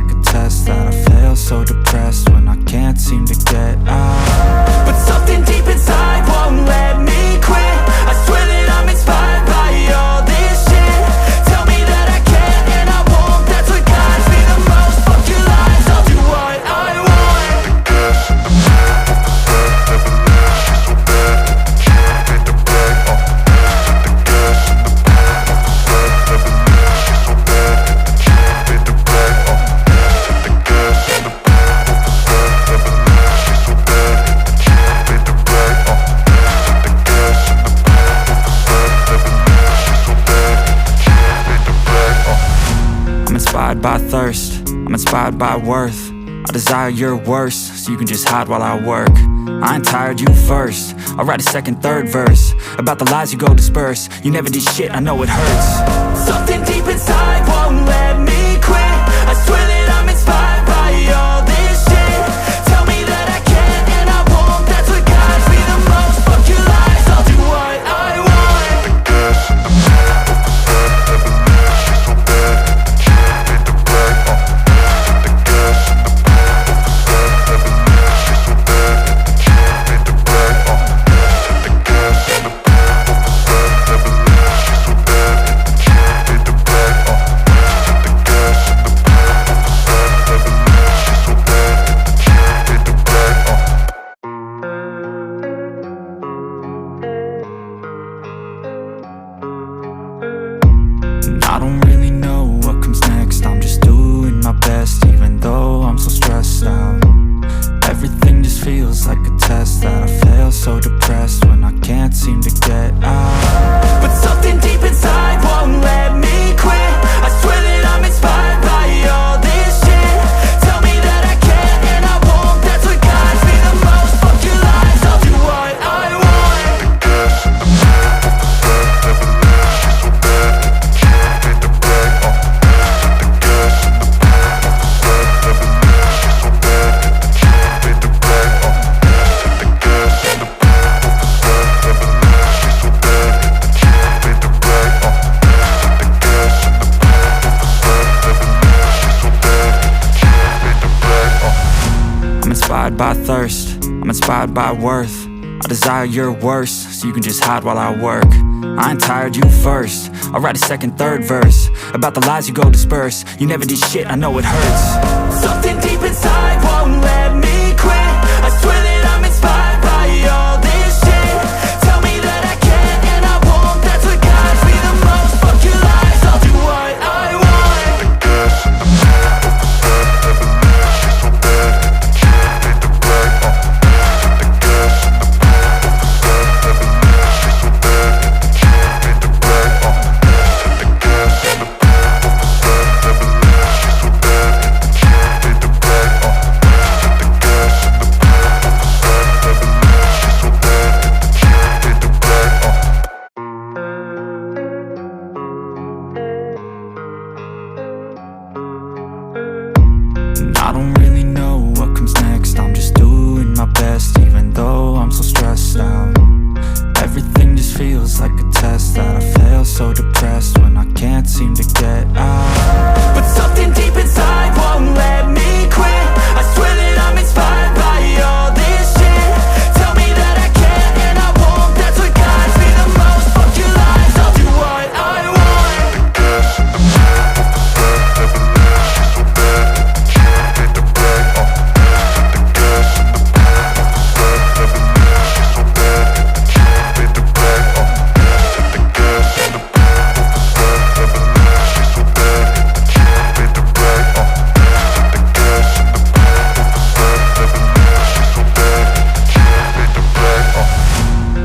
like a test that I fail, so depressed when I can't seem to get out. But something deep inside won't let me quit. I swear that I'm inspired by all this shit. Tell me that I can and I won't. That's what guides me the most. Fuck your lies, I'll do what I want. I'm inspired by thirst, I'm inspired by worth. I desire your worst, so you can just hide while I work. I ain't tired, you first. I'll write a second, third verse about the lies you go disperse. You never did shit, I know it hurts. Something deep inside won't let me quit. I swear that I'm inspired by all this shit. Tell me that I can and I won't. That's what guides me the most. Fuck your lies, I'll do what I want. I don't really know what comes next. I'm just doing my best, even though I'm so stressed out. Everything just feels like a test that I fail, so depressed when I can't seem to get out. But something deep inside won't let me quit. I swear that I'm inspired by all this shit. Tell me that I can and I won't. That's what guides me the most. Fuck your lies, I'll do what I want. I'm inspired by thirst, I'm inspired by worth. I desire your worst, so you can just hide while I work. I ain't tired, you first. I'll write a second, third verse about the lies you go disperse. You never did shit, I know it hurts. Something deep inside won't let me quit. I swear that I'm inspired by all this shit. Tell me that I can and I won't. That's what guides me the most. Fuck your lies, I'll do what I want. I don't really know what comes next. I'm just doing my best, even though I'm so stressed out. Everything just feels like a test that I fail, so depressed when I can't seem to get out. But something deep inside won't let me quit. I swear that I'm inspired by all this shit. Tell me that I can and I won't. That's what guides me the most. Fuck your lies, I'll do what I want.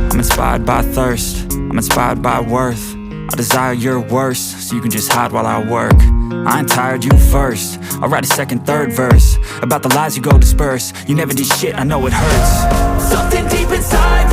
I'm inspired by thirst, I'm inspired by worth. I desire your worst, so you can just hide while I work. I ain't tired, you first. I'll write a second, third verse about the lies you go disperse. You never did shit, I know it hurts. Something deep inside